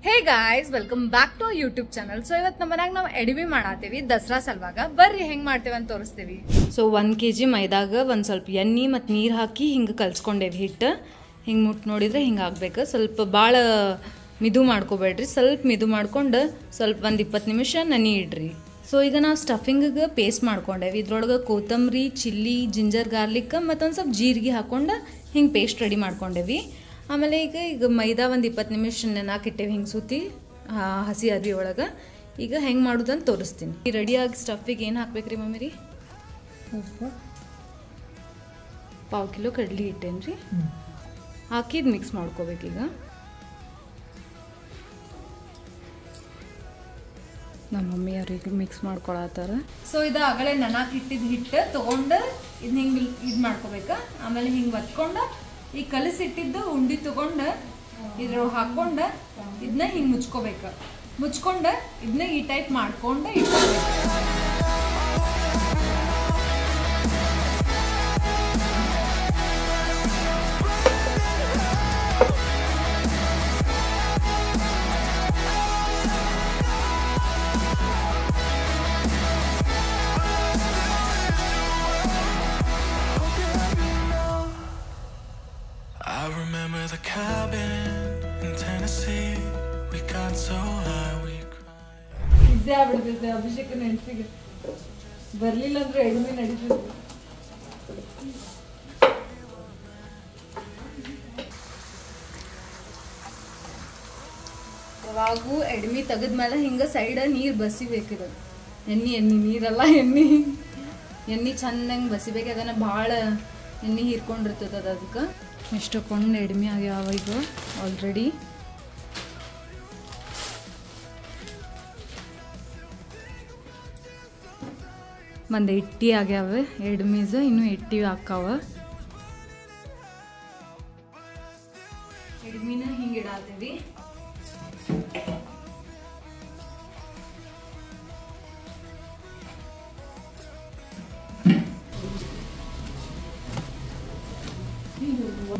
Hey guys, welcome back to YouTube channel. So ಇವತ್ತು ನಮ್ಮ ಮನ್ಯಾಗ ನಾವು ಎಡಿಮಿ ಮಾಡಾತೀವಿ ದಸರಾ ಸಲುವಾಗ. ಬರ್ರಿ ಹೆಂಗ್ ಮಾಡ್ತೇವೆ ಅಂತ ತೋರಿಸ್ತೀವಿ. ಸೊ 1 kg ಮೈದಾಗ ಒಂದು ಸ್ವಲ್ಪ ಎಣ್ಣೆ ಮತ್ತು ನೀರು ಹಾಕಿ ಹಿಂಗೆ ಕಲ್ಸ್ಕೊಂಡೇವಿ ಹಿಟ್ಟು. ಹಿಂಗೆ ಮುಟ್ಟು ನೋಡಿದ್ರೆ ಹಿಂಗೆ ಆಗ್ಬೇಕು. ಸ್ವಲ್ಪ ಭಾಳ ಮಿದು ಮಾಡ್ಕೋಬೇಡ್ರಿ, ಸ್ವಲ್ಪ ಮಿದು ಮಾಡ್ಕೊಂಡು ಸ್ವಲ್ಪ ಒಂದು 20 ನಿಮಿಷ ನೆನೆ ಇಡ್ರಿ. ಸೊ ಈಗ ನಾವು ಸ್ಟಫಿಂಗಿಗೆ ಪೇಸ್ಟ್ ಮಾಡ್ಕೊಂಡೇವಿ. ಇದ್ರೊಳಗೆ ಕೊತ್ತಂಬರಿ, ಚಿಲ್ಲಿ, ಜಿಂಜರ್ ಗಾರ್ಲಿಕ್ ಮತ್ತೊಂದು ಸ್ವಲ್ಪ ಜೀರಿಗೆ ಹಾಕ್ಕೊಂಡು ಹಿಂಗೆ ಪೇಸ್ಟ್ ರೆಡಿ ಮಾಡ್ಕೊಂಡೇವಿ. ಆಮೇಲೆ ಈಗ ಮೈದಾ ಒಂದು 20 ನಿಮಿಷ ನೆನಾಕಿಟ್ಟೇವಿ ಹಿಂಗೆ ಸುತ್ತಿ ಹಸಿ ಅರ್ವಿ ಒಳಗೆ. ಈಗ ಹೆಂಗೆ ಮಾಡೋದಂತ ತೋರಿಸ್ತೀನಿ. ರೆಡಿಯಾಗಿ ಸ್ಟಫಿಗೆ ಏನು ಹಾಕ್ಬೇಕ್ರಿ ಮಮ್ಮಿ ರೀ? ಉಪ್ಪು, 1/4 ಕಿಲೋ ಕಡ್ಲಿ ಹಿಟ್ಟೇನು ರೀ ಹಾಕಿದ್ ಮಿಕ್ಸ್ ಮಾಡ್ಕೋಬೇಕೀಗ. ನಮ್ಮ ಮಮ್ಮಿ ಅವ್ರಿಗೆ ಮಿಕ್ಸ್ ಮಾಡ್ಕೊಳತ್ತಾರ. ಸೊ ಇದು ಆಗಲೇ ನೆನಾಕಿಟ್ಟಿದ್ದು ಹಿಟ್ಟು ತೊಗೊಂಡು ಇದನ್ನ ಹಿಂಗೆ ಇದು ಮಾಡ್ಕೋಬೇಕು. ಆಮೇಲೆ ಹಿಂಗೆ ಒತ್ಕೊಂಡು ಈ ಕಲಸಿಟ್ಟಿದ್ದು ಉಂಡಿ ತಗೊಂಡು ಇದ್ರೊಳಗೆ ಹಾಕ್ಕೊಂಡು ಇದನ್ನ ಹಿಂಗೆ ಮುಚ್ಕೋಬೇಕು. ಮುಚ್ಕೊಂಡು ಇದನ್ನ ಈ ಟೈಪ್ ಮಾಡ್ಕೊಂಡು ಇಟ್ಕೋಬೇಕು. I remember the cabin in Tennessee. We got so high we cried. ಇದೇ ಆಗ್ಬಿಡ್ತೈತೆ ಅಭಿಷೇಕ ನೆನಪಿಗೆ. ಬರಲಿಲ್ಲ ಅಂದ್ರೆ ಎಡಿಮೆ ನಡೀತದೆ. ಯಾವಾಗೂ ಎಡಿಮೆ ತೆಗೆದ್ಮೇಲೆ ಹಿಂಗೆ ಸೈಡ ನೀರು ಬಸಿಬೇಕಿದೆ. ಎಣ್ಣೆ ನೀರಲ್ಲ, ಎಣ್ಣೆ ಚಂದಂಗೆ ಬಸಿಬೇಕು. ಅದನ್ನು ಭಾಳ ಎಣ್ಣೆ ಹೀರ್ಕೊಂಡಿರ್ತದೆ ಅದಕ್ಕೆ. ಎಷ್ಟೊಂದು ಎಡಿಮೆ ಆಗ್ಯಾವ ಈಗ ಆಲ್ರೆಡಿ. ಒಂದು 80 ಆಗ್ಯಾವ ಎಡಿಮೀಸ್, ಇನ್ನೂ 80 ಹಾಕಾವ. ಎಡಿಮಿನ ಹಿಂಗೆ ಇಡಾತೀವಿ.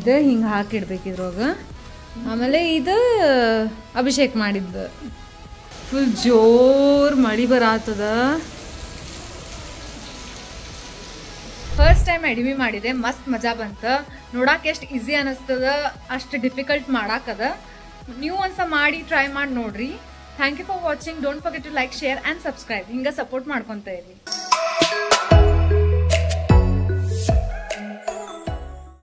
ಇದು ಹಿಂಗೆ ಹಾಕಿಡ್ಬೇಕು ಇದ್ರೊಳಗೆ. ಆಮೇಲೆ ಇದು ಅಭಿಷೇಕ್ ಮಾಡಿದ್ದು. ಫುಲ್ ಜೋರು ಮಳೆ ಬರಾತದ. ಫಸ್ಟ್ ಟೈಮ್ ಎಡಿಮಿ ಮಾಡಿದೆ, ಮಸ್ತ್ ಮಜಾ ಬಂತು. ನೋಡಕ್ಕೆ ಎಷ್ಟು ಈಸಿ ಅನ್ನಿಸ್ತದ, ಅಷ್ಟು ಡಿಫಿಕಲ್ಟ್ ಮಾಡಾಕದ. ನೀವು ಒಂದ್ಸಲ ಮಾಡಿ ಟ್ರೈ ಮಾಡಿ ನೋಡ್ರಿ. Thank you for watching. Don't forget to like, share and subscribe. ಹಿಂಗೆ ಸಪೋರ್ಟ್ ಮಾಡ್ಕೊತ ಇರಿ.